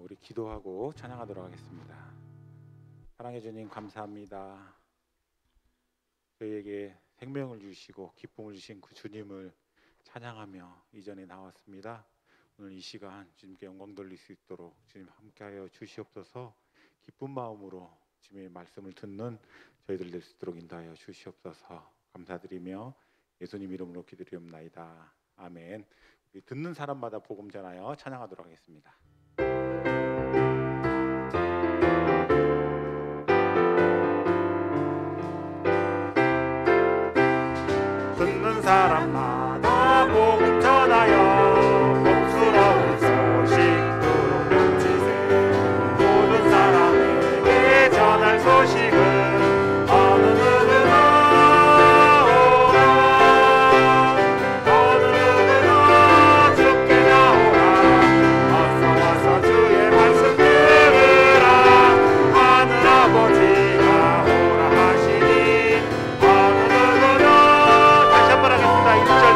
우리 기도하고 찬양하도록 하겠습니다. 사랑해 주님 감사합니다. 저희에게 생명을 주시고 기쁨을 주신 그 주님을 찬양하며 이전에 나왔습니다. 오늘 이 시간 주님께 영광 돌릴 수 있도록 주님 함께하여 주시옵소서. 기쁜 마음으로 주님의 말씀을 듣는 저희들 될 수 있도록 인도하여 주시옵소서. 감사드리며 예수님 이름으로 기도드리옵나이다. 아멘. 우리 듣는 사람마다 복음 전하여 찬양하도록 하겠습니다. 듣는 사람마다 복음 전하여 복스러운 소식 들어주세. 모든 사람에게 전할 소식은 어느 누구나 오라. 어느 누구나 주께 나오라. 어서 와서 주의 말씀 들으라. 하늘 아버지가 오라 하시니 어느 누구나 다시 한번 하겠습니다. 1절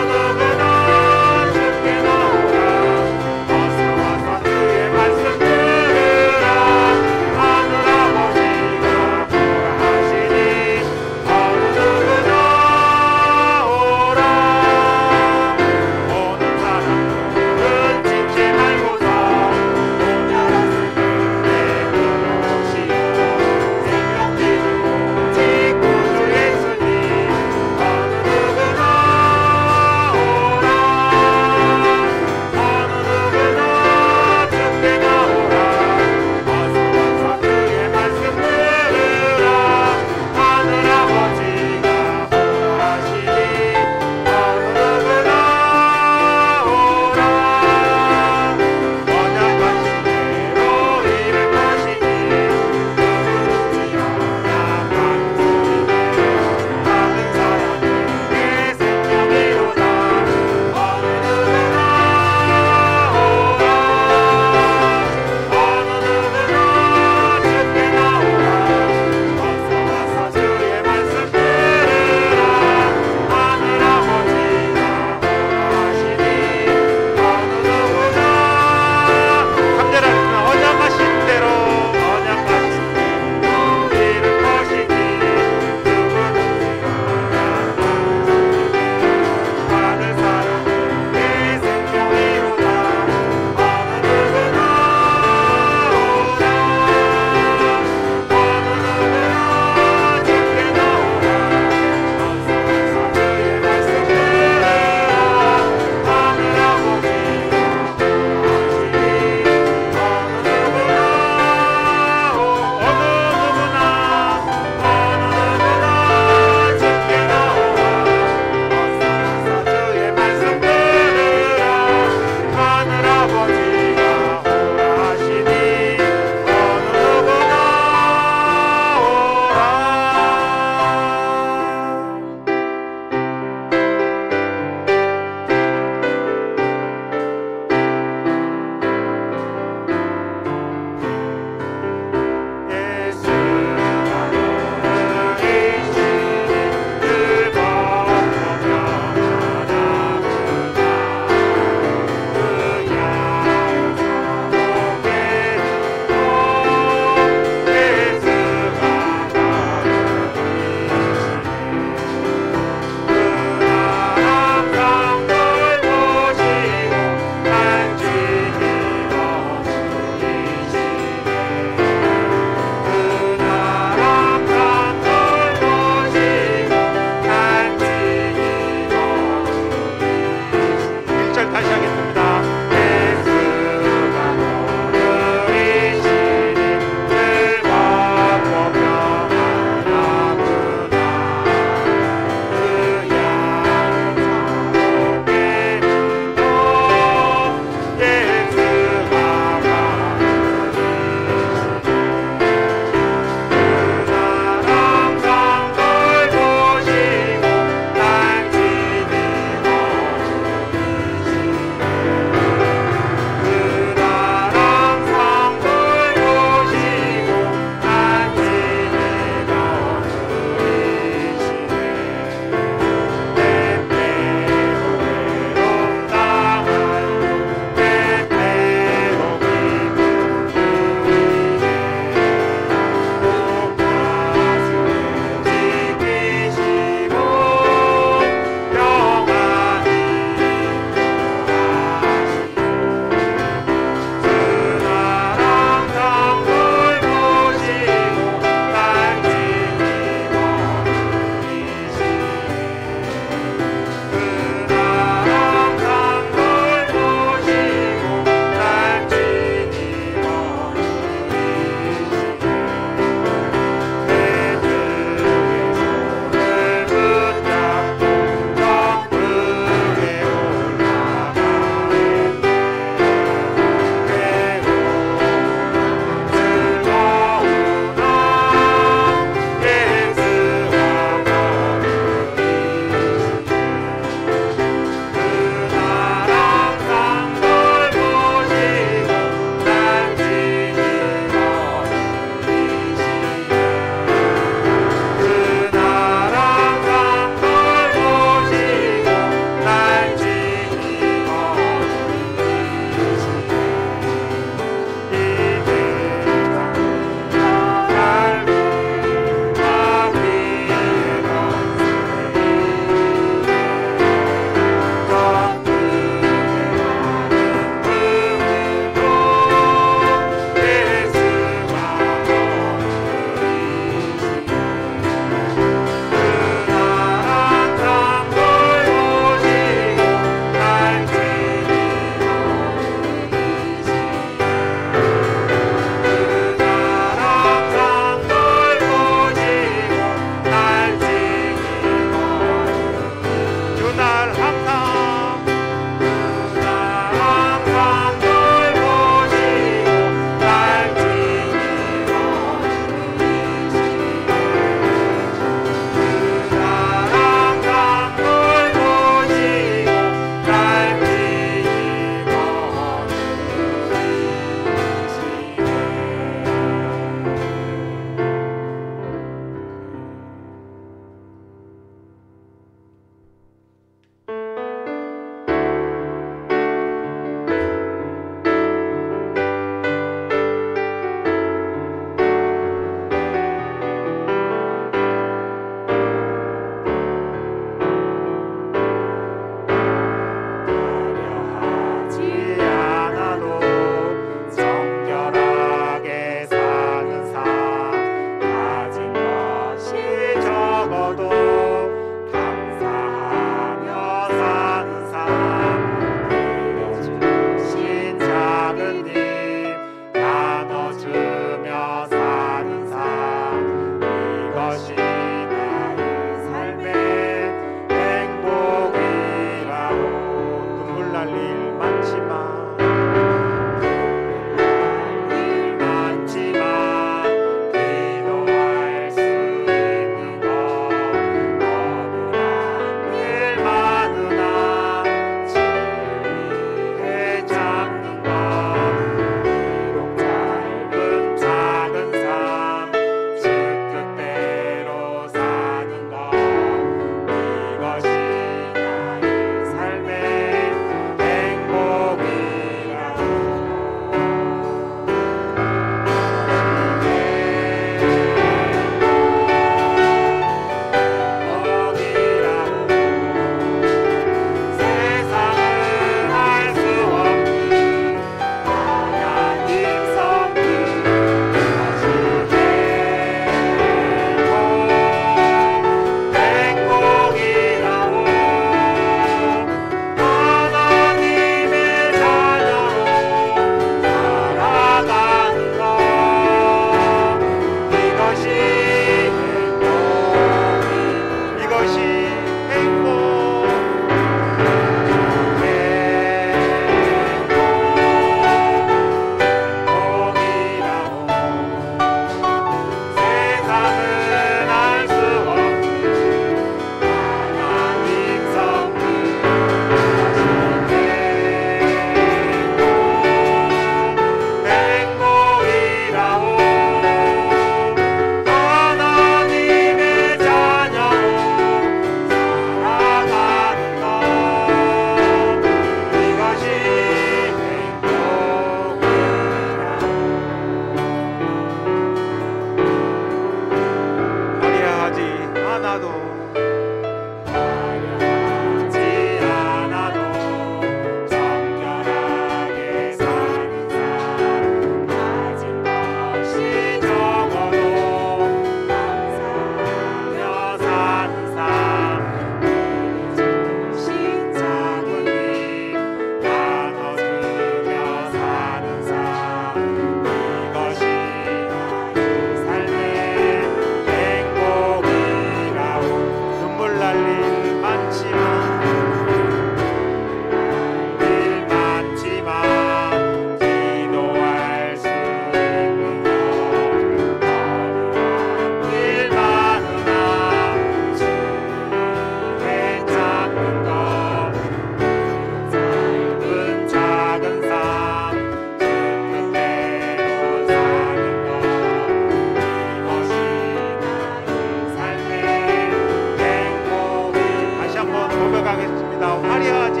고백하겠습니다. 화려하지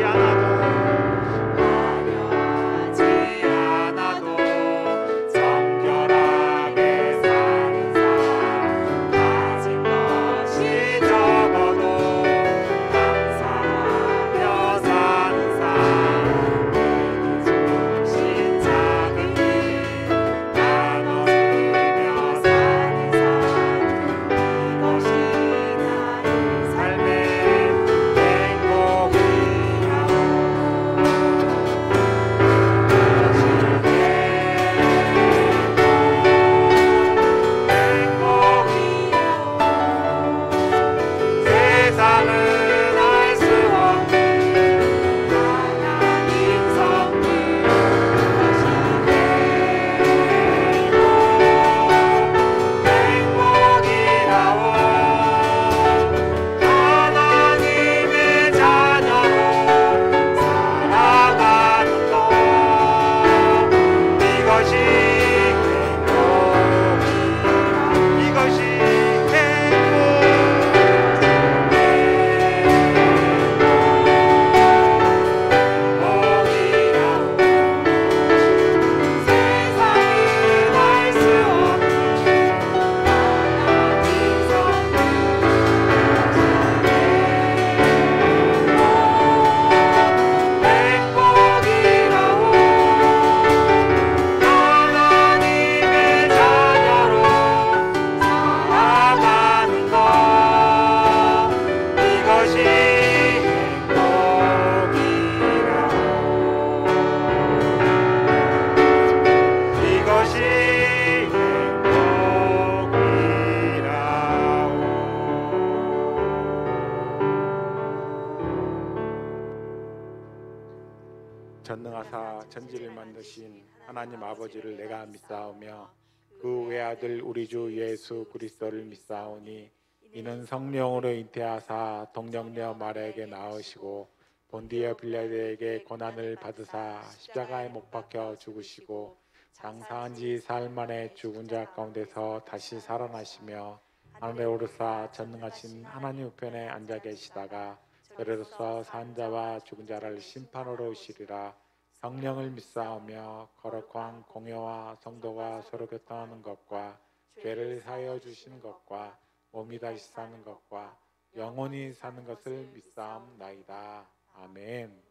않아도 정결하게 사는 삶, 가진 것이 적어도 감사하며 사는 삶, 조금씩 작은 일 나눠주며 사는 삶, 이것이 나의 삶의 전능하사 천지를 만드신 하나님 아버지를 내가 믿사오며 그 외아들 우리 주 예수 그리스도를 믿사오니 이는 성령으로 잉태하사 동정녀 마리아에게 낳으시고 본디어 빌라도에게 고난을 받으사 십자가에 못 박혀 죽으시고 장사한 지 사흘 만에 죽은 자 가운데서 다시 살아나시며 하늘에 오르사 전능하신 하나님 우편에 앉아 계시다가 그래서 산 자와 죽은 자를 심판하러 오시리라. 성령을 믿사오며 거룩한 공회와 성도가 서로 교통하는 것과 죄를 사하여 주시는 것과 몸이 다시 사는 것과 영원히 사는 것을 믿사옵나이다. 아멘.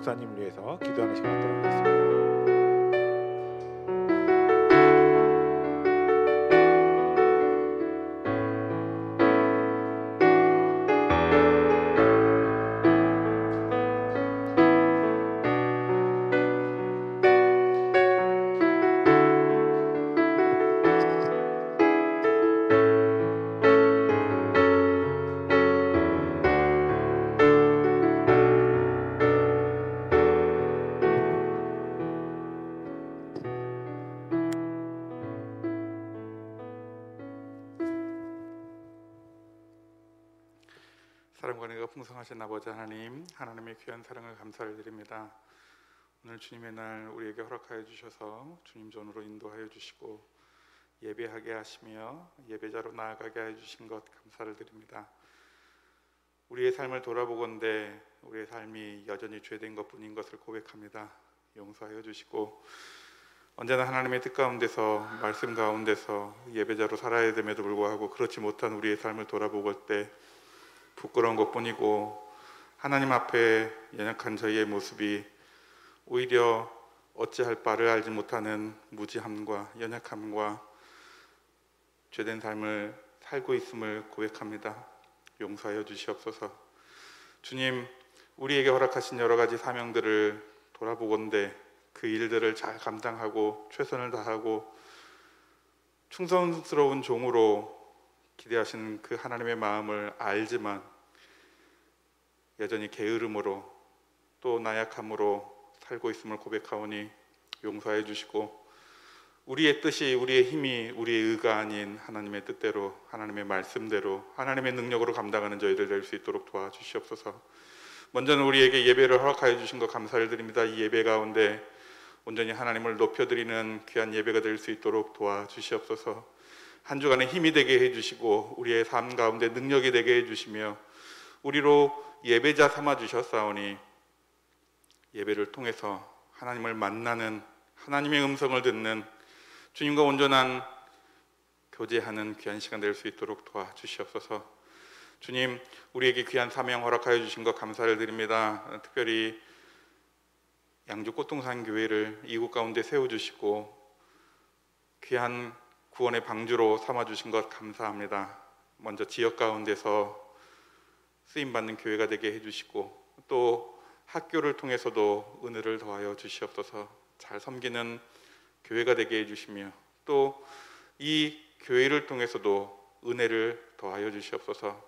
목사님을 위해서 기도하는 시간 갖도록 하겠습니다. 사랑과 은혜가 풍성하신 아버지 하나님, 하나님의 귀한 사랑을 감사를 드립니다. 오늘 주님의 날 우리에게 허락하여 주셔서 주님 전으로 인도하여 주시고 예배하게 하시며 예배자로 나아가게 해 주신 것 감사를 드립니다. 우리의 삶을 돌아보건대 우리의 삶이 여전히 죄된 것뿐인 것을 고백합니다. 용서하여 주시고 언제나 하나님의 뜻 가운데서 말씀 가운데서 예배자로 살아야 됨에도 불구하고 그렇지 못한 우리의 삶을 돌아보걸 때 부끄러운 것뿐이고 하나님 앞에 연약한 저희의 모습이 오히려 어찌할 바를 알지 못하는 무지함과 연약함과 죄된 삶을 살고 있음을 고백합니다. 용서하여 주시옵소서. 주님, 우리에게 허락하신 여러 가지 사명들을 돌아보건대 그 일들을 잘 감당하고 최선을 다하고 충성스러운 종으로 기대하시는 그 하나님의 마음을 알지만 여전히 게으름으로 또 나약함으로 살고 있음을 고백하오니 용서해 주시고 우리의 뜻이 우리의 힘이 우리의 의가 아닌 하나님의 뜻대로 하나님의 말씀대로 하나님의 능력으로 감당하는 저희들 될 수 있도록 도와주시옵소서. 먼저는 우리에게 예배를 허락하여 주신 것 감사를 드립니다. 이 예배 가운데 온전히 하나님을 높여드리는 귀한 예배가 될 수 있도록 도와주시옵소서. 한 주간의 힘이 되게 해주시고 우리의 삶 가운데 능력이 되게 해주시며 우리로 예배자 삼아주셨사오니 예배를 통해서 하나님을 만나는 하나님의 음성을 듣는 주님과 온전한 교제하는 귀한 시간 될 수 있도록 도와주시옵소서. 주님, 우리에게 귀한 사명 허락하여 주신 것 감사를 드립니다. 특별히 양주 꽃동산 교회를 이곳 가운데 세워주시고 귀한 구원의 방주로 삼아주신 것 감사합니다. 먼저 지역 가운데서 쓰임받는 교회가 되게 해주시고 또 학교를 통해서도 은혜를 더하여 주시옵소서. 잘 섬기는 교회가 되게 해주시며 또 이 교회를 통해서도 은혜를 더하여 주시옵소서.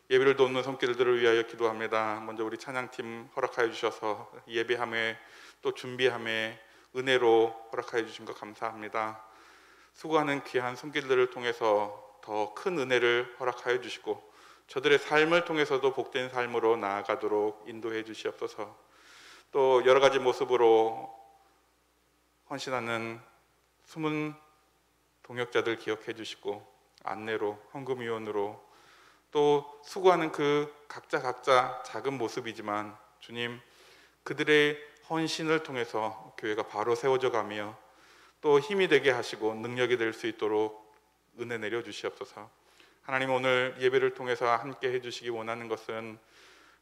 예배를 돕는 손길들을 위하여 기도합니다. 먼저 우리 찬양팀 허락하여 주셔서 예배함에 또 준비함에 은혜로 허락하여 주신 것 감사합니다. 수고하는 귀한 손길들을 통해서 더 큰 은혜를 허락하여 주시고 저들의 삶을 통해서도 복된 삶으로 나아가도록 인도해 주시옵소서. 또 여러 가지 모습으로 헌신하는 숨은 동역자들 기억해 주시고 안내로 헌금위원으로 또 수고하는 그 각자 작은 모습이지만 주님, 그들의 헌신을 통해서 교회가 바로 세워져 가며 또 힘이 되게 하시고 능력이 될 수 있도록 은혜 내려 주시옵소서. 하나님, 오늘 예배를 통해서 함께 해주시기 원하는 것은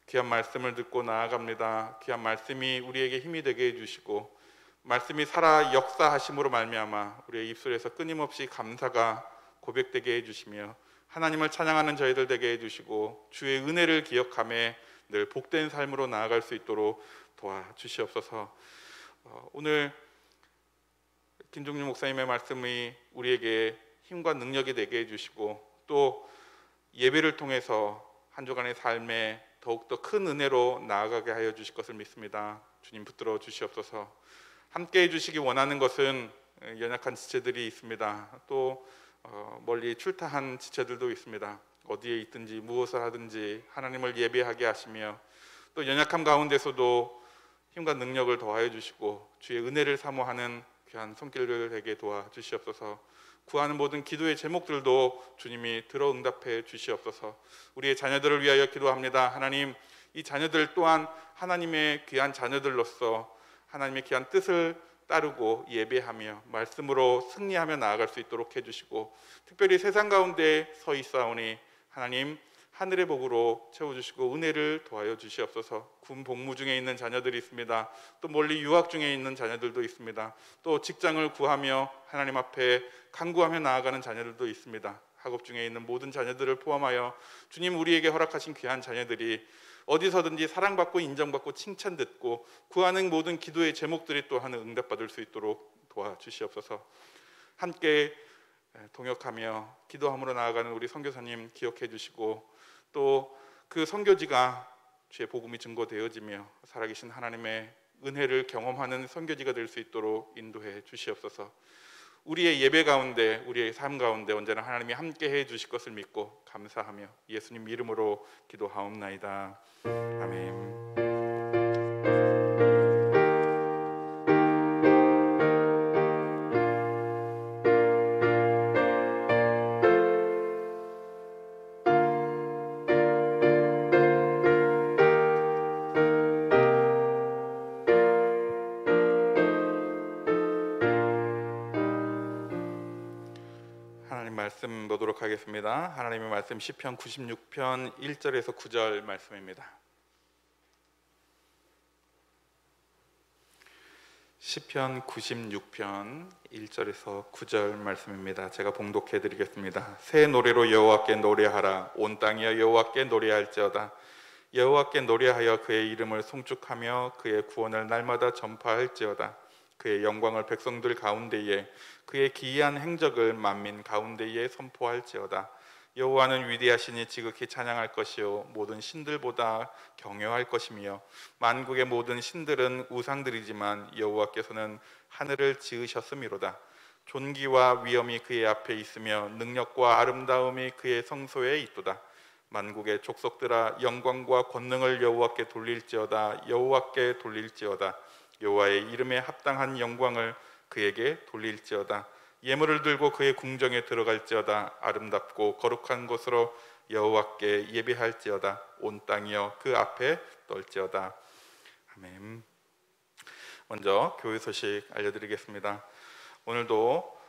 귀한 말씀을 듣고 나아갑니다. 귀한 말씀이 우리에게 힘이 되게 해주시고 말씀이 살아 역사하심으로 말미암아 우리의 입술에서 끊임없이 감사가 고백되게 해주시며 하나님을 찬양하는 저희들 되게 해주시고 주의 은혜를 기억하며 늘 복된 삶으로 나아갈 수 있도록 도와주시옵소서. 오늘 김종률 목사님의 말씀이 우리에게 힘과 능력이 되게 해주시고 또 예배를 통해서 한 주간의 삶에 더욱더 큰 은혜로 나아가게 하여 주실 것을 믿습니다. 주님, 붙들어 주시옵소서. 함께 해주시기 원하는 것은 연약한 지체들이 있습니다. 또 멀리 출타한 지체들도 있습니다. 어디에 있든지 무엇을 하든지 하나님을 예배하게 하시며 또 연약함 가운데서도 힘과 능력을 더하여 주시고 주의 은혜를 사모하는 귀한 손길을 되게 도와주시옵소서. 구하는 모든 기도의 제목들도 주님이 들어 응답해 주시옵소서. 우리의 자녀들을 위하여 기도합니다. 하나님, 이 자녀들 또한 하나님의 귀한 자녀들로서 하나님의 귀한 뜻을 따르고 예배하며 말씀으로 승리하며 나아갈 수 있도록 해주시고 특별히 세상 가운데 서 있사오니 하나님, 하늘의 복으로 채워주시고 은혜를 도하여 주시옵소서. 군 복무 중에 있는 자녀들이 있습니다. 또 멀리 유학 중에 있는 자녀들도 있습니다. 또 직장을 구하며 하나님 앞에 간구하며 나아가는 자녀들도 있습니다. 학업 중에 있는 모든 자녀들을 포함하여 주님, 우리에게 허락하신 귀한 자녀들이 어디서든지 사랑받고 인정받고 칭찬듣고 구하는 모든 기도의 제목들이 또한 응답받을 수 있도록 도와주시옵소서. 함께 동역하며 기도함으로 나아가는 우리 선교사님 기억해 주시고, 또 그 선교지가 주의 복음이 증거되어지며 살아계신 하나님의 은혜를 경험하는 선교지가 될 수 있도록 인도해 주시옵소서. 우리의 예배 가운데, 우리의 삶 가운데 언제나 하나님이 함께 해 주실 것을 믿고 감사하며 예수님 이름으로 기도하옵나이다. 아멘. 하나님 말씀 보도록 하겠습니다. 하나님의 말씀 시편 96편 1절에서 9절 말씀입니다. 시편 96편 1절에서 9절 말씀입니다. 제가 봉독해 드리겠습니다. 새 노래로 여호와께 노래하라. 온 땅이여 여호와께 노래할지어다. 여호와께 노래하여 그의 이름을 송축하며 그의 구원을 날마다 전파할지어다. 그의 영광을 백성들 가운데에, 그의 기이한 행적을 만민 가운데에 선포할지어다. 여호와는 위대하시니 지극히 찬양할 것이요 모든 신들보다 경외할 것이며, 만국의 모든 신들은 우상들이지만 여호와께서는 하늘을 지으셨음이로다. 존귀와 위엄이 그의 앞에 있으며 능력과 아름다움이 그의 성소에 있도다. 만국의 족속들아 영광과 권능을 여호와께 돌릴지어다. 여호와께 돌릴지어다. 여호와의 이름에 합당한 영광을 그에게 돌릴지어다. 예물을 들고 그의 궁정에 들어갈지어다. 아름답고 거룩한 곳으로 여호와께 예배할지어다. 온 땅이여 그 앞에 떨지어다. 아멘. 먼저 교회 소식 알려드리겠습니다. 오늘도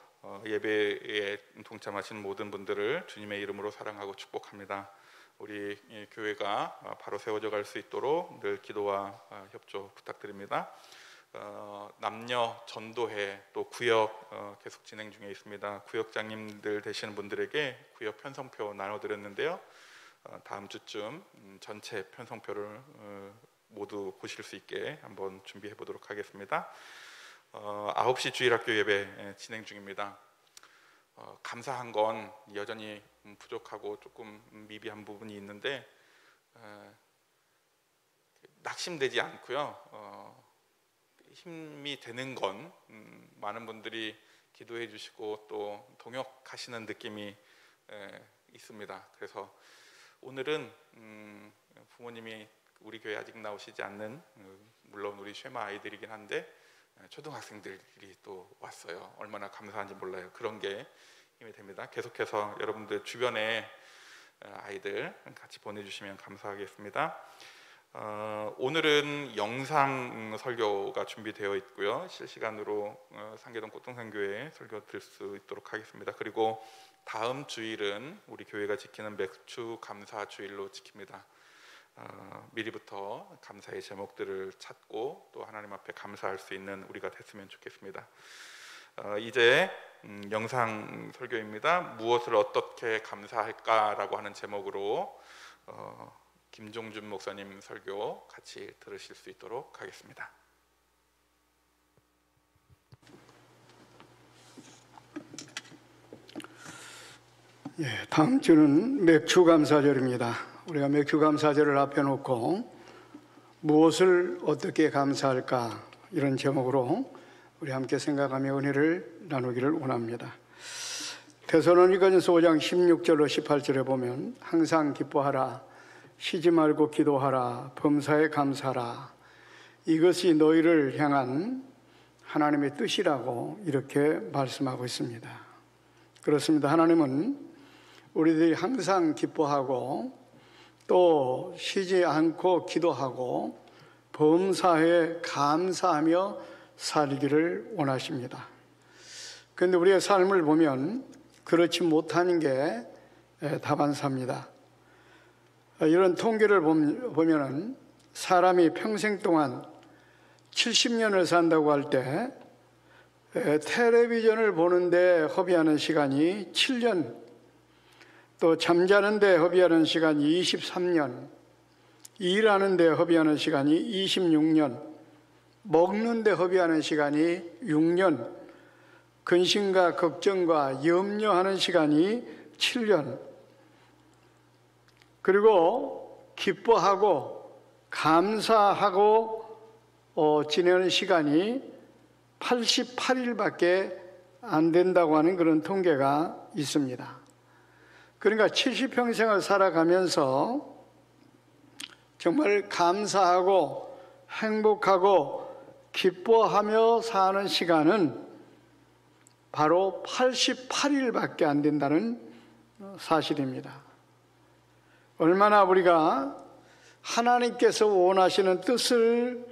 예배에 동참하신 모든 분들을 주님의 이름으로 사랑하고 축복합니다. 우리 교회가 바로 세워져 갈 수 있도록 늘 기도와 협조 부탁드립니다. 남녀 전도회 또 구역 계속 진행 중에 있습니다. 구역장님들 되시는 분들에게 구역 편성표 나눠드렸는데요. 다음 주쯤 전체 편성표를 모두 보실 수 있게 한번 준비해 보도록 하겠습니다. 9시 주일학교 예배 진행 중입니다. 감사한 건 여전히 부족하고 조금 미비한 부분이 있는데 낙심되지 않고요. 힘이 되는 건 많은 분들이 기도해 주시고 또 동역하시는 느낌이 있습니다. 그래서 오늘은 부모님이 우리 교회 아직 나오시지 않는, 물론 우리 쉐마 아이들이긴 한데 초등학생들이 또 왔어요. 얼마나 감사한지 몰라요. 그런 게 힘이 됩니다. 계속해서 여러분들 주변에 아이들 같이 보내주시면 감사하겠습니다. 오늘은 영상 설교가 준비되어 있고요. 실시간으로 상계동 꽃동산교회에 설교 들 수 있도록 하겠습니다. 그리고 다음 주일은 우리 교회가 지키는 맥주 감사 주일로 지킵니다. 미리부터 감사의 제목들을 찾고 또 하나님 앞에 감사할 수 있는 우리가 됐으면 좋겠습니다. 이제 영상 설교입니다. 무엇을 어떻게 감사할까라고 하는 제목으로 김종준 목사님 설교 같이 들으실 수 있도록 하겠습니다. 다음 주는 맥주감사절입니다. 우리가 맥주감사절을 앞에 놓고 무엇을 어떻게 감사할까, 이런 제목으로 우리 함께 생각하며 은혜를 나누기를 원합니다. 데살로니가전서 5장 16절로 18절에 보면 항상 기뻐하라, 쉬지 말고 기도하라, 범사에 감사하라, 이것이 너희를 향한 하나님의 뜻이라고 이렇게 말씀하고 있습니다. 그렇습니다. 하나님은 우리들이 항상 기뻐하고 또 쉬지 않고 기도하고 범사에 감사하며 살기를 원하십니다. 그런데 우리의 삶을 보면 그렇지 못하는 게 다반사입니다. 이런 통계를 보면은 사람이 평생 동안 70년을 산다고 할 때 텔레비전을 보는데 허비하는 시간이 7년, 또 잠자는데 허비하는 시간이 23년, 일하는데 허비하는 시간이 26년, 먹는데 허비하는 시간이 6년, 근심과 걱정과 염려하는 시간이 7년, 그리고 기뻐하고 감사하고 지내는 시간이 88일밖에 안 된다고 하는 그런 통계가 있습니다. 그러니까 70평생을 살아가면서 정말 감사하고 행복하고 기뻐하며 사는 시간은 바로 88일밖에 안 된다는 사실입니다. 얼마나 우리가 하나님께서 원하시는 뜻을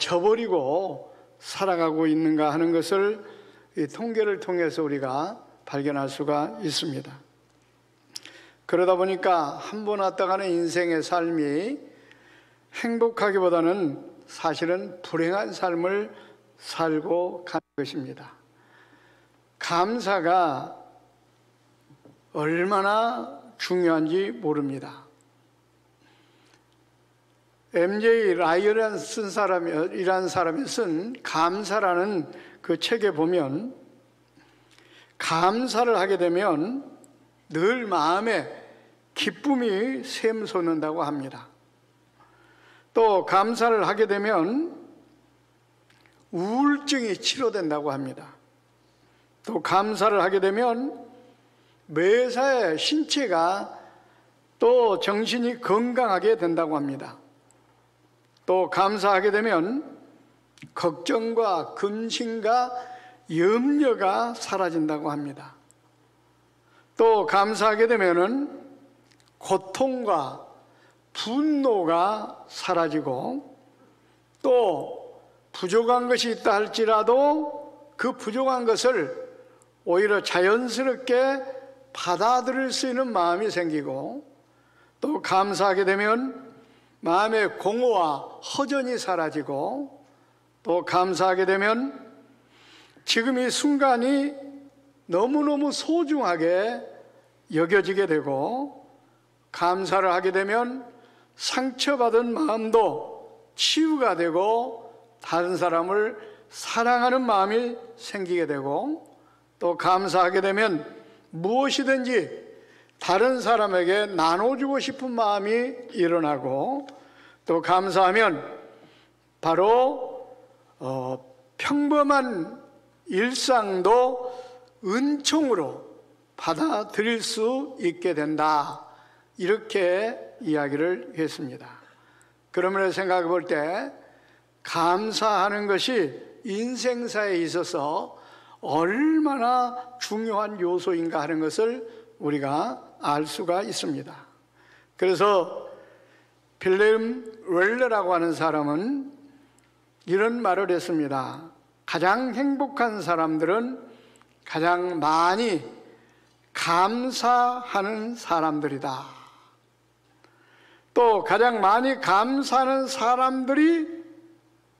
저버리고 살아가고 있는가 하는 것을 이 통계를 통해서 우리가 발견할 수가 있습니다. 그러다 보니까 한 번 왔다 가는 인생의 삶이 행복하기보다는 사실은 불행한 삶을 살고 가는 것입니다. 감사가 얼마나 중요한지 모릅니다. MJ 라이언이라는 사람이 쓴 감사라는 그 책에 보면 감사를 하게 되면 늘 마음에 기쁨이 샘솟는다고 합니다. 또 감사를 하게 되면 우울증이 치료된다고 합니다. 또 감사를 하게 되면 매사에 신체가 또 정신이 건강하게 된다고 합니다. 또 감사하게 되면 걱정과 근심과 염려가 사라진다고 합니다. 또 감사하게 되면은 고통과 분노가 사라지고 또 부족한 것이 있다 할지라도 그 부족한 것을 오히려 자연스럽게 받아들일 수 있는 마음이 생기고 또 감사하게 되면 마음의 공허와 허전이 사라지고 또 감사하게 되면 지금 이 순간이 너무너무 소중하게 여겨지게 되고 감사를 하게 되면 상처받은 마음도 치유가 되고 다른 사람을 사랑하는 마음이 생기게 되고 또 감사하게 되면 무엇이든지 다른 사람에게 나눠주고 싶은 마음이 일어나고 또 감사하면 바로 평범한 일상도 은총으로 받아들일 수 있게 된다, 이렇게 이야기를 했습니다. 그러면서 생각해 볼 때 감사하는 것이 인생사에 있어서 얼마나 중요한 요소인가 하는 것을 우리가 알 수가 있습니다. 그래서 빌레임 웰러라고 하는 사람은 이런 말을 했습니다. 가장 행복한 사람들은 가장 많이 감사하는 사람들이다. 또 가장 많이 감사하는 사람들이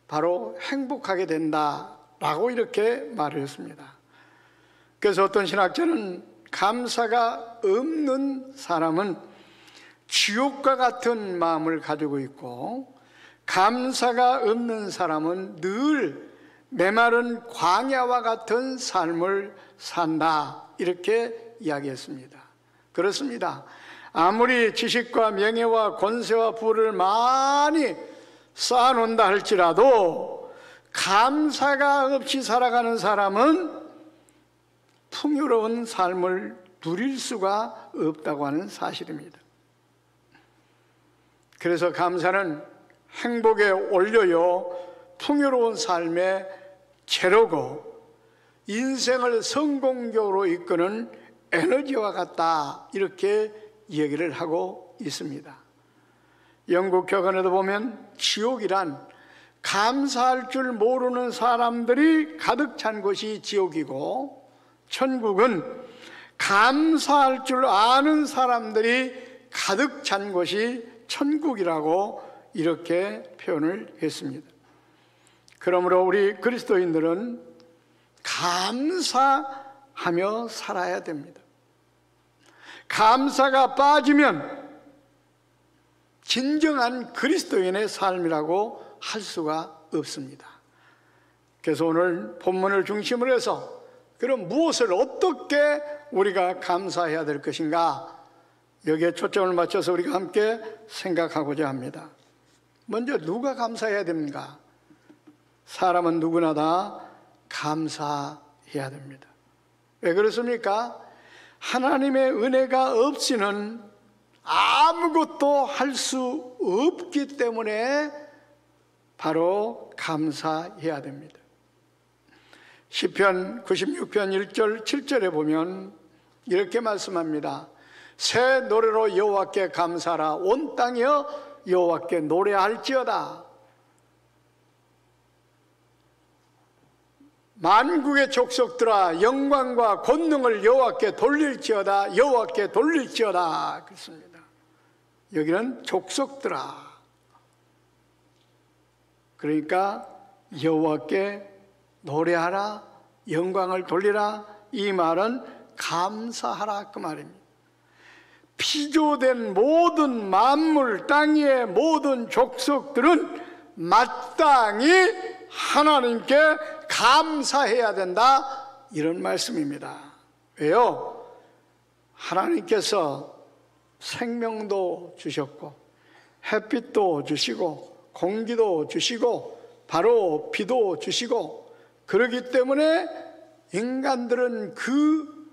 바로 행복하게 된다라고 이렇게 말을 했습니다. 그래서 어떤 신학자는 감사가 없는 사람은 지옥과 같은 마음을 가지고 있고 감사가 없는 사람은 늘 메마른 광야와 같은 삶을 산다, 이렇게 이야기했습니다. 그렇습니다. 아무리 지식과 명예와 권세와 부를 많이 쌓아놓는다 할지라도 감사가 없이 살아가는 사람은 풍요로운 삶을 누릴 수가 없다고 하는 사실입니다. 그래서 감사는 행복의 원료요 풍요로운 삶의 재료고 인생을 성공적으로 이끄는 에너지와 같다, 이렇게 얘기를 하고 있습니다. 영국 격언에도 보면 지옥이란 감사할 줄 모르는 사람들이 가득 찬 곳이 지옥이고 천국은 감사할 줄 아는 사람들이 가득 찬 곳이 천국이라고 이렇게 표현을 했습니다. 그러므로 우리 그리스도인들은 감사하며 살아야 됩니다. 감사가 빠지면 진정한 그리스도인의 삶이라고 할 수가 없습니다. 그래서 오늘 본문을 중심으로 해서 그럼 무엇을 어떻게 우리가 감사해야 될 것인가, 여기에 초점을 맞춰서 우리가 함께 생각하고자 합니다. 먼저 누가 감사해야 됩니까? 사람은 누구나 다 감사해야 됩니다. 왜 그렇습니까? 하나님의 은혜가 없이는 아무것도 할 수 없기 때문에 바로 감사해야 됩니다. 시편 96편 1절 7절에 보면 이렇게 말씀합니다. 새 노래로 여호와께 감사하라. 온 땅이여 여호와께 노래할지어다. 만국의 족속들아 영광과 권능을 여호와께 돌릴지어다. 여호와께 돌릴지어다. 그렇습니다. 여기는 족속들아, 그러니까 여호와께 노래하라, 영광을 돌리라, 이 말은 감사하라 그 말입니다. 피조된 모든 만물, 땅 위의 모든 족속들은 마땅히 하나님께 감사해야 된다, 이런 말씀입니다. 왜요? 하나님께서 생명도 주셨고 햇빛도 주시고 공기도 주시고 바로 비도 주시고, 그렇기 때문에 인간들은 그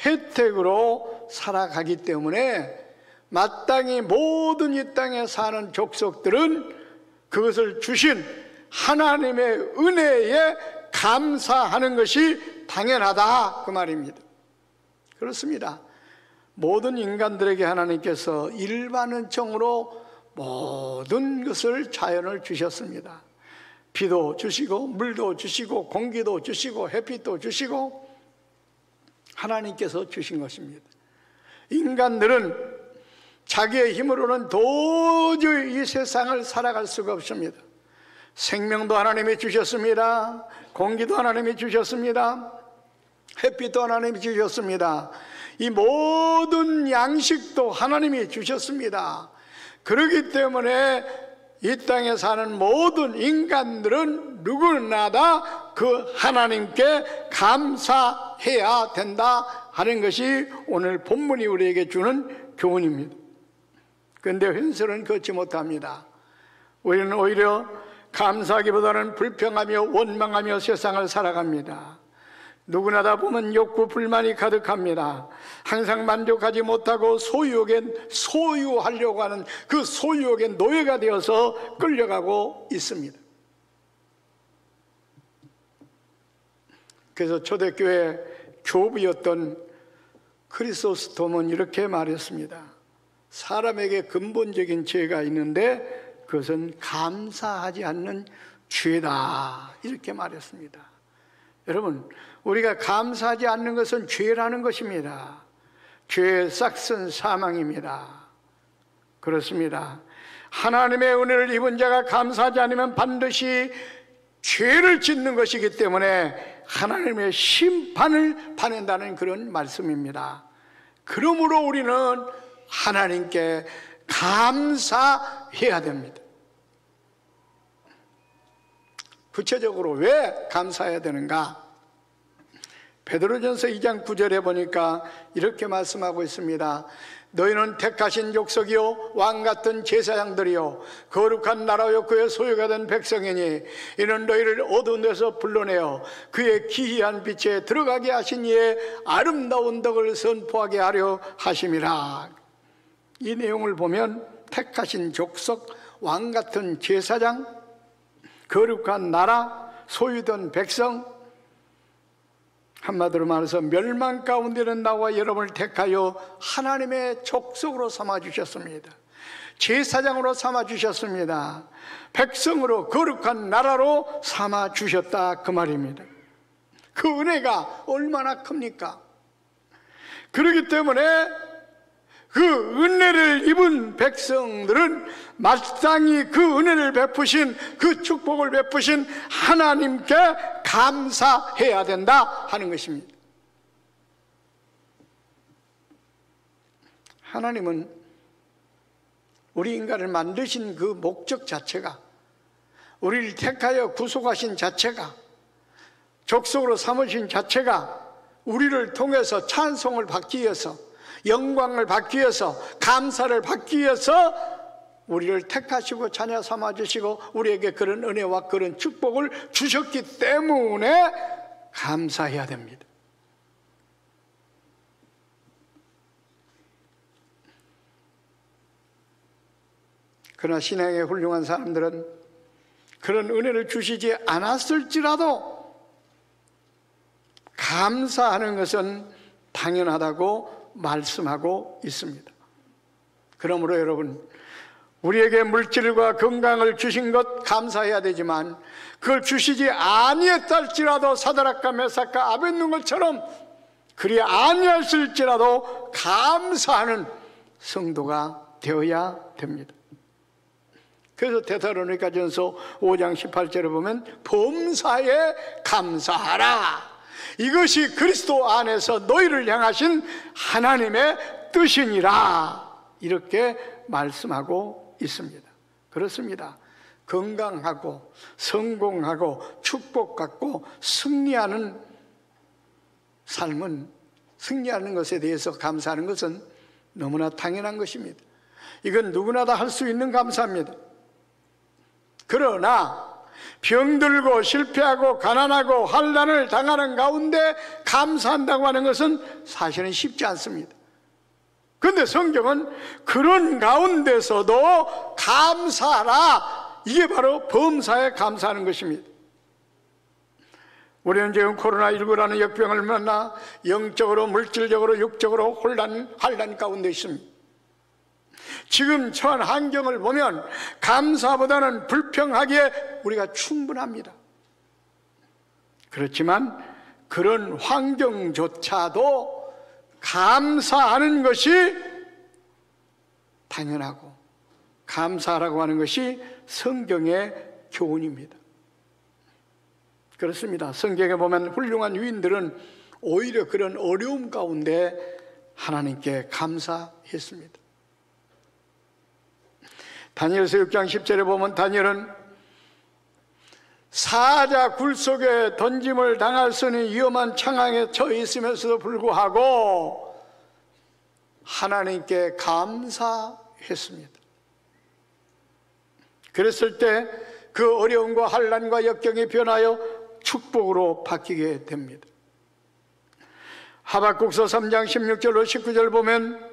혜택으로 살아가기 때문에 마땅히 모든 이 땅에 사는 족속들은 그것을 주신 하나님의 은혜에 감사하는 것이 당연하다 그 말입니다. 그렇습니다. 모든 인간들에게 하나님께서 일반은총으로 모든 것을, 자연을 주셨습니다. 비도 주시고 물도 주시고 공기도 주시고 햇빛도 주시고 하나님께서 주신 것입니다. 인간들은 자기의 힘으로는 도저히 이 세상을 살아갈 수가 없습니다. 생명도 하나님이 주셨습니다. 공기도 하나님이 주셨습니다. 햇빛도 하나님이 주셨습니다. 이 모든 양식도 하나님이 주셨습니다. 그렇기 때문에 이 땅에 사는 모든 인간들은 누구나 다 그 하나님께 감사해야 된다 하는 것이 오늘 본문이 우리에게 주는 교훈입니다. 그런데 현실은 그렇지 못합니다. 우리는 오히려 감사하기보다는 불평하며 원망하며 세상을 살아갑니다. 누구나 다 보면 욕구 불만이 가득합니다. 항상 만족하지 못하고 소유하려고 하는 그 소유욕의 노예가 되어서 끌려가고 있습니다. 그래서 초대교회 교부였던 크리소스톰은 이렇게 말했습니다. 사람에게 근본적인 죄가 있는데 그것은 감사하지 않는 죄다, 이렇게 말했습니다. 여러분, 우리가 감사하지 않는 것은 죄라는 것입니다. 죄의 싹은 사망입니다. 그렇습니다. 하나님의 은혜를 입은 자가 감사하지 않으면 반드시 죄를 짓는 것이기 때문에 하나님의 심판을 받는다는 그런 말씀입니다. 그러므로 우리는 하나님께 감사해야 됩니다. 구체적으로 왜 감사해야 되는가? 베드로전서 2장 9절에 보니까 이렇게 말씀하고 있습니다. 너희는 택하신 족속이요 왕같은 제사장들이요 거룩한 나라요 그의 소유가 된 백성이니 이는 너희를 어두운 데서 불러내어 그의 기이한 빛에 들어가게 하신 이의 아름다운 덕을 선포하게 하려 하심이라. 이 내용을 보면 택하신 족속, 왕같은 제사장, 거룩한 나라, 소유된 백성, 한마디로 말해서 멸망 가운데는 나와 여러분을 택하여 하나님의 족속으로 삼아주셨습니다. 제사장으로 삼아주셨습니다. 백성으로, 거룩한 나라로 삼아주셨다 그 말입니다. 그 은혜가 얼마나 큽니까? 그렇기 때문에 그 은혜를 입은 백성들은 마땅히 그 은혜를 베푸신, 그 축복을 베푸신 하나님께 감사해야 된다 하는 것입니다. 하나님은 우리 인간을 만드신 그 목적 자체가, 우리를 택하여 구속하신 자체가, 족속으로 삼으신 자체가 우리를 통해서 찬송을 받기 위해서, 영광을 받기 위해서, 감사를 받기 위해서 우리를 택하시고 자녀 삼아주시고 우리에게 그런 은혜와 그런 축복을 주셨기 때문에 감사해야 됩니다. 그러나 신앙의 훌륭한 사람들은 그런 은혜를 주시지 않았을지라도 감사하는 것은 당연하다고 말씀하고 있습니다. 그러므로 여러분, 우리에게 물질과 건강을 주신 것 감사해야 되지만 그걸 주시지 아니했을지라도 사드락과 메삭과 아벳느고처럼 그리 아니했을지라도 감사하는 성도가 되어야 됩니다. 그래서 데살로니가전서 5장 18절에 보면 범사에 감사하라, 이것이 그리스도 안에서 너희를 향하신 하나님의 뜻이니라, 이렇게 말씀하고 있습니다. 그렇습니다. 건강하고 성공하고 축복받고 승리하는 삶은, 승리하는 것에 대해서 감사하는 것은 너무나 당연한 것입니다. 이건 누구나 다 할 수 있는 감사입니다. 그러나 병들고 실패하고 가난하고 환난을 당하는 가운데 감사한다고 하는 것은 사실은 쉽지 않습니다. 그런데 성경은 그런 가운데서도 감사하라, 이게 바로 범사에 감사하는 것입니다. 우리는 지금 코로나19라는 역병을 만나 영적으로, 물질적으로, 육적으로 환난 가운데 있습니다. 지금 처한 환경을 보면 감사보다는 불평하기에 우리가 충분합니다. 그렇지만 그런 환경조차도 감사하는 것이 당연하고, 감사하라고 하는 것이 성경의 교훈입니다. 그렇습니다. 성경에 보면 훌륭한 유인들은 오히려 그런 어려움 가운데 하나님께 감사했습니다. 다니엘서 6장 10절에 보면 다니엘은 사자 굴 속에 던짐을 당할 수 있는 위험한 상황에 처해 있으면서도 불구하고 하나님께 감사했습니다. 그랬을 때 그 어려움과 환난과 역경이 변하여 축복으로 바뀌게 됩니다. 하박국서 3장 16절로 19절 보면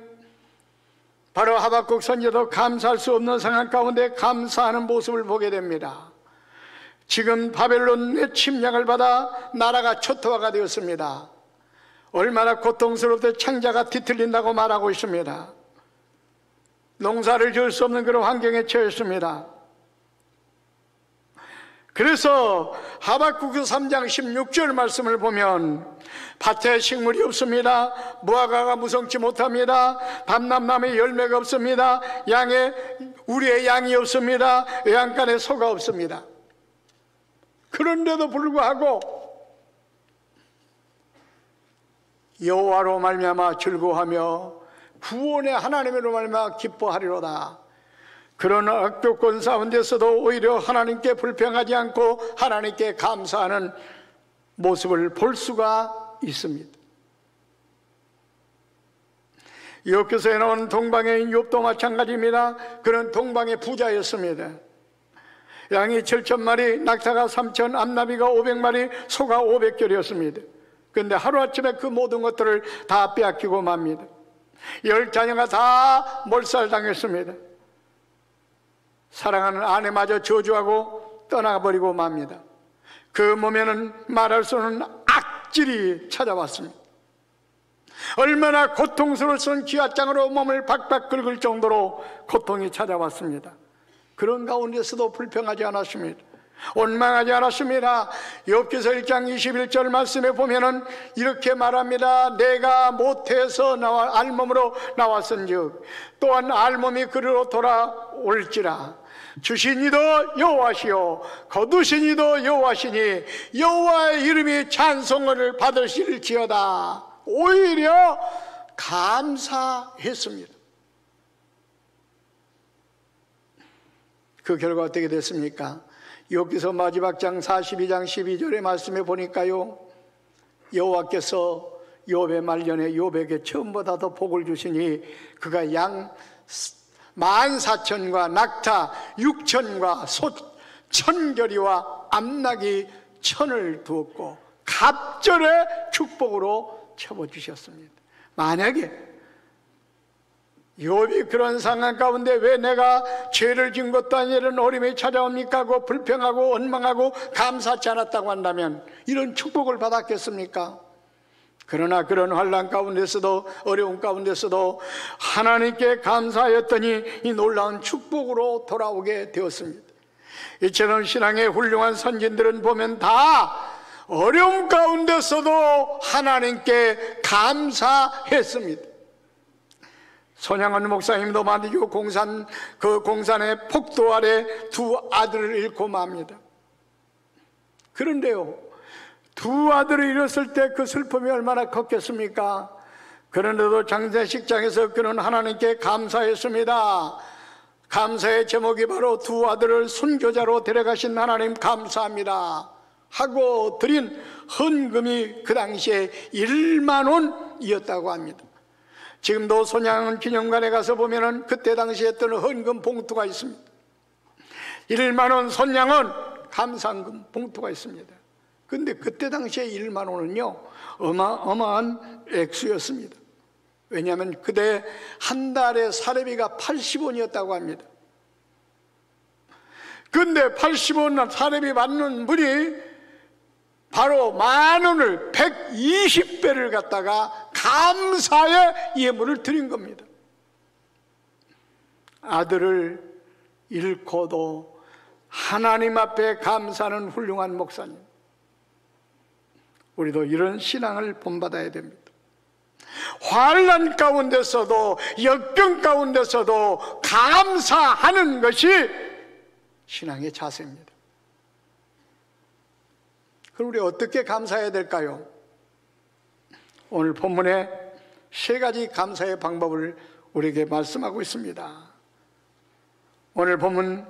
바로 하박국 선지자도 감사할 수 없는 상황 가운데 감사하는 모습을 보게 됩니다. 지금 바벨론의 침략을 받아 나라가 초토화가 되었습니다. 얼마나 고통스럽게 창자가 뒤틀린다고 말하고 있습니다. 농사를 지을 수 없는 그런 환경에 처했습니다. 그래서 하박국서 3장 16절 말씀을 보면 밭에 식물이 없습니다. 무화과가 무성치 못합니다. 밤남남에 열매가 없습니다. 우리의 양이 없습니다. 외양간에 소가 없습니다. 그런데도 불구하고 여호와로 말미암아 즐거워하며 구원의 하나님으로 말미암아 기뻐하리로다. 그런 악조건 가운데서도 오히려 하나님께 불평하지 않고 하나님께 감사하는 모습을 볼 수가 있습니다. 욥기서에 나오는 동방의 욥도 마찬가지입니다. 그는 동방의 부자였습니다. 양이 7,000마리, 낙타가 3,000, 암나비가 500마리, 소가 500결이었습니다. 그런데 하루아침에 그 모든 것들을 다 빼앗기고 맙니다. 10자녀가 다 몰살당했습니다. 사랑하는 아내마저 저주하고 떠나버리고 맙니다. 그 몸에는 말할 수 없는 악질이 찾아왔습니다. 얼마나 고통스러운 기아장으로 몸을 박박 긁을 정도로 고통이 찾아왔습니다. 그런 가운데서도 불평하지 않았습니다. 원망하지 않았습니다. 욥기서 1장 21절 말씀에 보면은 이렇게 말합니다. 내가 모태에서 알몸으로 나왔은즉 또한 알몸이 그리로 돌아올지라. 주신 이도 여호와시요 거두신 이도 여호와시니 여호와의 이름이 찬송을 받으실지어다. 오히려 감사했습니다. 그 결과 어떻게 됐습니까? 욥기서 마지막 장 42장 12절의 말씀에 보니까요, 여호와께서 욥의 말년에 욥에게 처음보다 더 복을 주시니 그가 양 14,000과 낙타 6,000과 소 1,000결이와 암낙이 1,000을 두었고 갑절의 축복으로 채워주셨습니다. 만약에 욥이 그런 상황 가운데 왜 내가 죄를 지은 것도 아닌 이런 어려움이 찾아옵니까 하고 불평하고 원망하고 감사치 않았다고 한다면 이런 축복을 받았겠습니까? 그러나 그런 환난 가운데서도 어려움 가운데서도 하나님께 감사하였더니 이 놀라운 축복으로 돌아오게 되었습니다. 이처럼 신앙의 훌륭한 선진들은 보면 다 어려움 가운데서도 하나님께 감사했습니다. 손양원 목사님도 만들고 공산의 폭도 아래 두 아들을 잃고 맙니다. 그런데요, 두 아들을 잃었을 때 그 슬픔이 얼마나 컸겠습니까? 그런데도 장례식장에서 그는 하나님께 감사했습니다. 감사의 제목이 바로 두 아들을 순교자로 데려가신 하나님 감사합니다 하고 드린 헌금이 그 당시에 1만 원이었다고 합니다. 지금도 손양원 기념관에 가서 보면은 그때 당시에 했던 헌금 봉투가 있습니다. 1만 원 손양원 감사헌금 봉투가 있습니다. 근데 그때 당시에 1만 원은요 어마어마한 액수였습니다. 왜냐하면 그때 한 달에 사례비가 80원이었다고 합니다. 근데 80원 사례비 받는 분이 바로 10,000원을 120배를 갖다가 감사의 예물을 드린 겁니다. 아들을 잃고도 하나님 앞에 감사하는 훌륭한 목사님, 우리도 이런 신앙을 본받아야 됩니다. 환난 가운데서도 역경 가운데서도 감사하는 것이 신앙의 자세입니다. 그럼 우리 어떻게 감사해야 될까요? 오늘 본문에 세 가지 감사의 방법을 우리에게 말씀하고 있습니다. 오늘 본문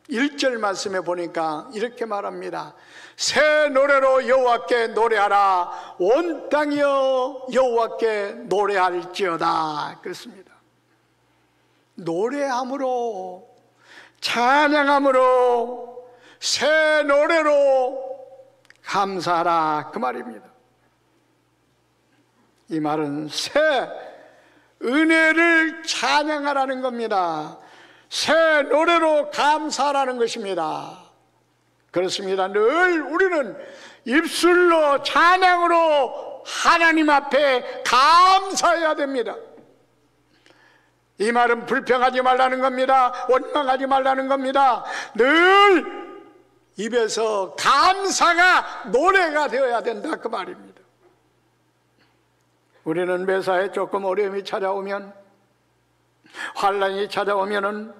1절 말씀에 보니까 이렇게 말합니다. 새 노래로 여호와께 노래하라. 온 땅이여 여호와께 노래할지어다. 그렇습니다. 노래함으로, 찬양함으로, 새 노래로 감사하라, 그 말입니다. 이 말은 새 은혜를 찬양하라는 겁니다. 새 노래로 감사하라는 것입니다. 그렇습니다. 늘 우리는 입술로 찬양으로 하나님 앞에 감사해야 됩니다. 이 말은 불평하지 말라는 겁니다. 원망하지 말라는 겁니다. 늘 입에서 감사가 노래가 되어야 된다, 그 말입니다. 우리는 매사에 조금 어려움이 찾아오면, 환난이 찾아오면은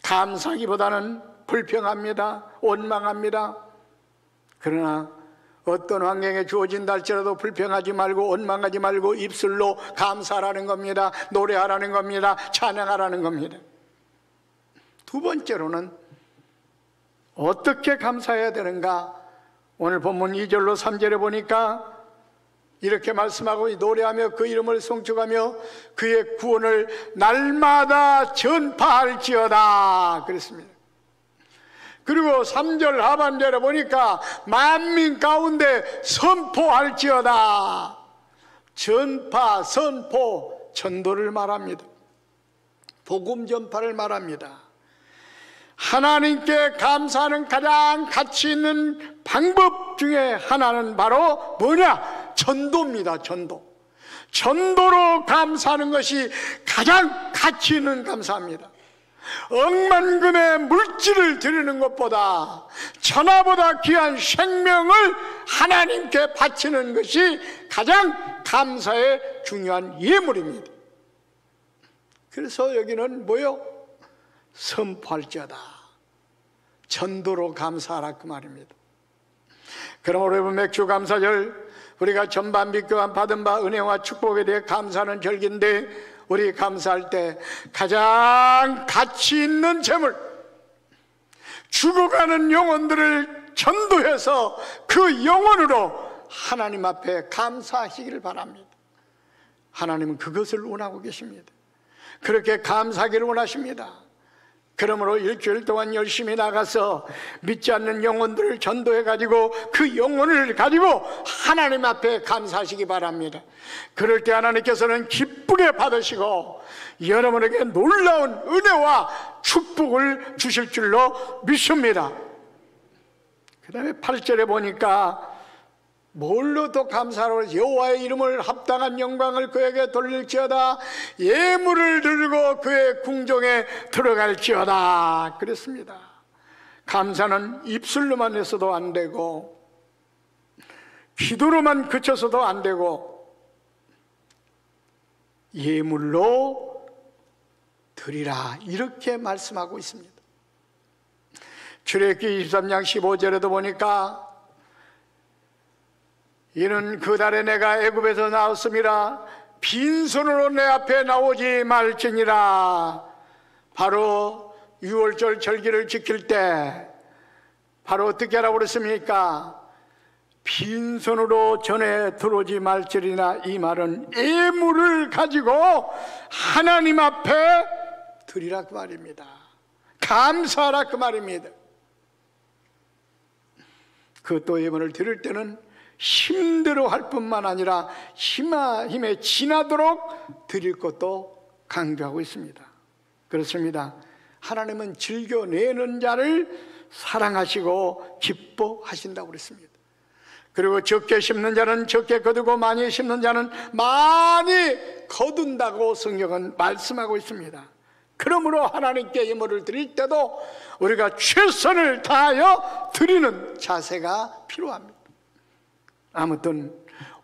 감사하기보다는 불평합니다, 원망합니다. 그러나 어떤 환경에 주어진다 할지라도 불평하지 말고 원망하지 말고 입술로 감사하라는 겁니다. 노래하라는 겁니다. 찬양하라는 겁니다. 두 번째로는 어떻게 감사해야 되는가? 오늘 본문 2절로 3절에 보니까 이렇게 말씀하고 노래하며 그 이름을 송축하며 그의 구원을 날마다 전파할지어다 그랬습니다. 그리고 3절 하반절에 보니까 만민 가운데 선포할지어다. 전파, 선포, 전도를 말합니다. 복음 전파를 말합니다. 하나님께 감사하는 가장 가치 있는 방법 중에 하나는 바로 뭐냐? 전도입니다. 전도로 감사하는 것이 가장 가치 있는 감사합니다. 억만금의 물질을 드리는 것보다 천하보다 귀한 생명을 하나님께 바치는 것이 가장 감사의 중요한 예물입니다. 그래서 여기는 뭐요? 선포할지어다, 전도로 감사하라, 그 말입니다. 그러므로 여러분, 맥주 감사절, 우리가 전반 믿교만 받은 바 은혜와 축복에 대해 감사하는 절기인데, 우리 감사할 때 가장 가치 있는 재물, 죽어가는 영혼들을 전도해서 그 영혼으로 하나님 앞에 감사하시기를 바랍니다. 하나님은 그것을 원하고 계십니다. 그렇게 감사하기를 원하십니다. 그러므로 일주일 동안 열심히 나가서 믿지 않는 영혼들을 전도해가지고 그 영혼을 가지고 하나님 앞에 감사하시기 바랍니다. 그럴 때 하나님께서는 기쁘게 받으시고 여러분에게 놀라운 은혜와 축복을 주실 줄로 믿습니다. 그 다음에 8절에 보니까 뭘로 또 감사하라고, 여호와의 이름을 합당한 영광을 그에게 돌릴지어다, 예물을 들고 그의 궁정에 들어갈지어다 그랬습니다. 감사는 입술로만 해서도 안 되고, 기도로만 그쳐서도 안 되고, 예물로 드리라, 이렇게 말씀하고 있습니다. 출애굽기 23장 15절에도 보니까 이는 그 달에 내가 애굽에서 나왔음이라 빈손으로 내 앞에 나오지 말지니라. 바로 6월절 절기를 지킬 때 바로 어떻게 하라고 그랬습니까? 빈손으로 전에 들어오지 말지리나. 이 말은 예물을 가지고 하나님 앞에 드리라, 그 말입니다. 감사하라, 그 말입니다. 그것도 예물을 드릴 때는 힘대로 할 뿐만 아니라 힘에 지나도록 드릴 것도 강조하고 있습니다. 그렇습니다. 하나님은 즐겨내는 자를 사랑하시고 기뻐하신다고 그랬습니다. 그리고 적게 심는 자는 적게 거두고 많이 심는 자는 많이 거둔다고 성경은 말씀하고 있습니다. 그러므로 하나님께 예물을 드릴 때도 우리가 최선을 다하여 드리는 자세가 필요합니다. 아무튼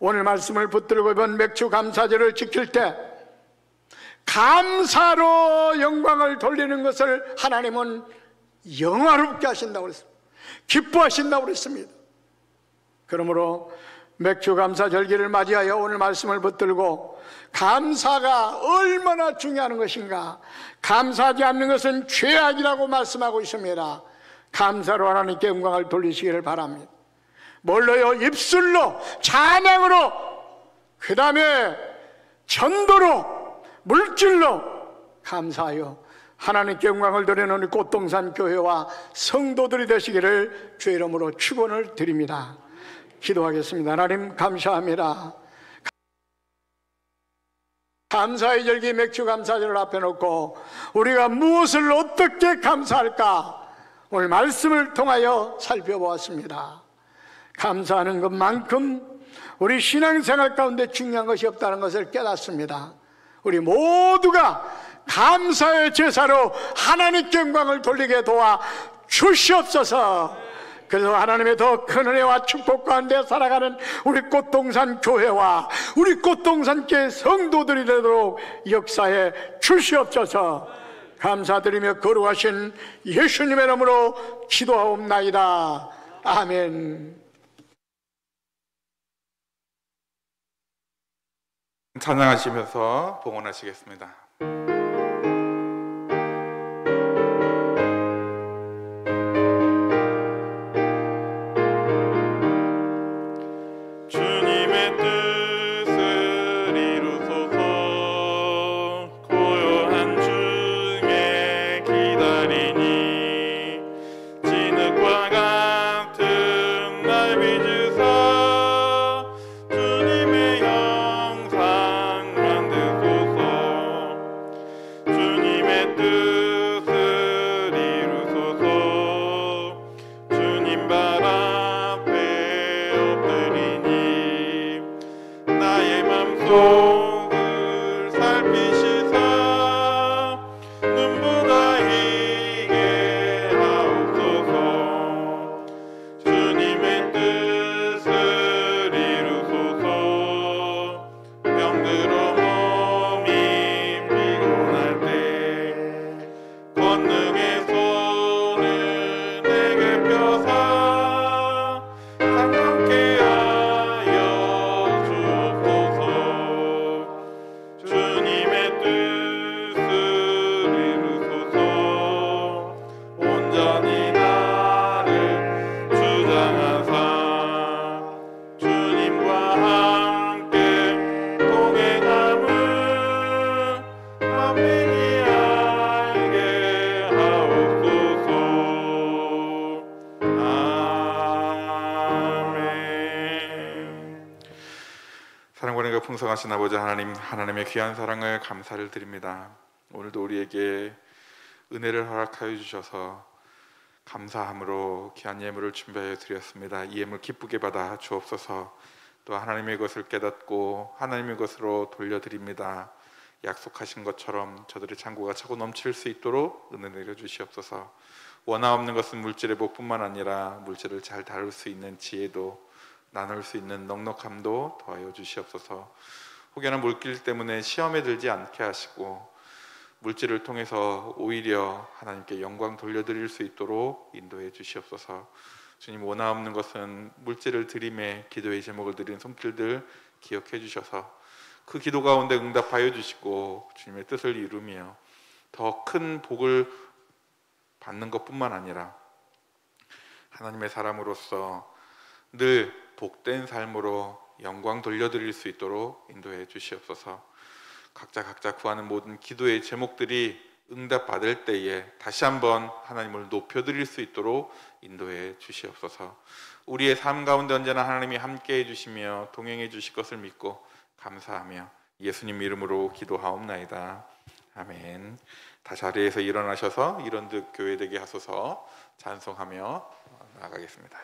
오늘 말씀을 붙들고 이번 맥주 감사절을 지킬 때 감사로 영광을 돌리는 것을 하나님은 영화롭게 하신다고 그랬습니다. 기뻐하신다고 그랬습니다. 그러므로 맥주 감사절기를 맞이하여 오늘 말씀을 붙들고 감사가 얼마나 중요한 것인가, 감사하지 않는 것은 죄악이라고 말씀하고 있습니다. 감사로 하나님께 영광을 돌리시기를 바랍니다. 뭘로요? 입술로, 찬양으로, 그 다음에 전도로, 물질로 감사하여 하나님께 영광을 드리는 꽃동산 교회와 성도들이 되시기를 주의 이름으로 축원을 드립니다. 기도하겠습니다. 하나님 감사합니다. 감사의 절기 맥주 감사절을 앞에 놓고 우리가 무엇을 어떻게 감사할까 오늘 말씀을 통하여 살펴보았습니다. 감사하는 것만큼 우리 신앙생활 가운데 중요한 것이 없다는 것을 깨닫습니다. 우리 모두가 감사의 제사로 하나님께 영광을 돌리게 도와 주시옵소서. 그래서 하나님의 더 큰 은혜와 축복 가운데 살아가는 우리 꽃동산 교회와 우리 꽃동산 교회 성도들이 되도록 역사해 주시옵소서. 감사드리며 거룩하신 예수님의 이름으로 기도하옵나이다. 아멘. 찬양하시면서 봉헌하시겠습니다. 주님의 뜻을 이루소서. 고요한 중에 기다리니 진흙과 같은 날 빚으사 주님의 영상 만드소서. 주님의 뜻을 이루소서. 주님 발 앞에 엎드리니 나의 맘속을 살피시사 눈보다 풍성하신 아버지 하나님, 하나님의 귀한 사랑을 감사를 드립니다. 오늘도 우리에게 은혜를 허락하여 주셔서 감사함으로 귀한 예물을 준비하여 드렸습니다. 이 예물 기쁘게 받아 주옵소서. 또 하나님의 것을 깨닫고 하나님의 것으로 돌려드립니다. 약속하신 것처럼 저들의 창고가 차고 넘칠 수 있도록 은혜 내려 주시옵소서. 원하 없는 것은 물질의 복뿐만 아니라 물질을 잘 다룰 수 있는 지혜도, 나눌 수 있는 넉넉함도 더하여 주시옵소서. 혹여나 물길 때문에 시험에 들지 않게 하시고 물질을 통해서 오히려 하나님께 영광 돌려드릴 수 있도록 인도해 주시옵소서. 주님, 원하 없는 것은 물질을 드림에 기도의 제목을 드린 손길들 기억해 주셔서 그 기도 가운데 응답하여 주시고 주님의 뜻을 이루며 더 큰 복을 받는 것뿐만 아니라 하나님의 사람으로서 늘 복된 삶으로 영광 돌려드릴 수 있도록 인도해 주시옵소서. 각자 구하는 모든 기도의 제목들이 응답받을 때에 다시 한번 하나님을 높여드릴 수 있도록 인도해 주시옵소서. 우리의 삶 가운데 언제나 하나님이 함께해 주시며 동행해 주실 것을 믿고 감사하며 예수님 이름으로 기도하옵나이다. 아멘. 다 자리에서 일어나셔서 이런듯 교회 되게 하소서 찬송하며 나아가겠습니다.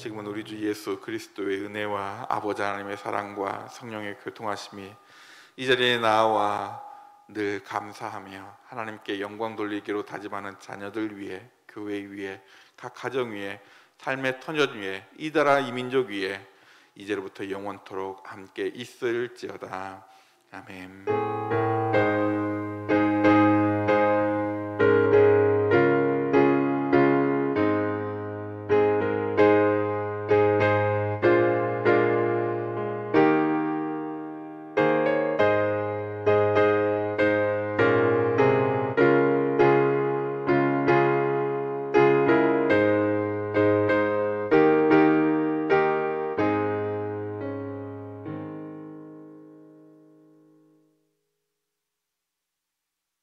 지금은 우리 주 예수 그리스도의 은혜와 아버지 하나님의 사랑과 성령의 교통하심이 이 자리에 나와 늘 감사하며 하나님께 영광 돌리기로 다짐하는 자녀들 위해, 교회 위에, 각 가정 위에, 삶의 터전 위에, 이달아 이민족 위에 이제로부터 영원토록 함께 있을지어다. 아멘.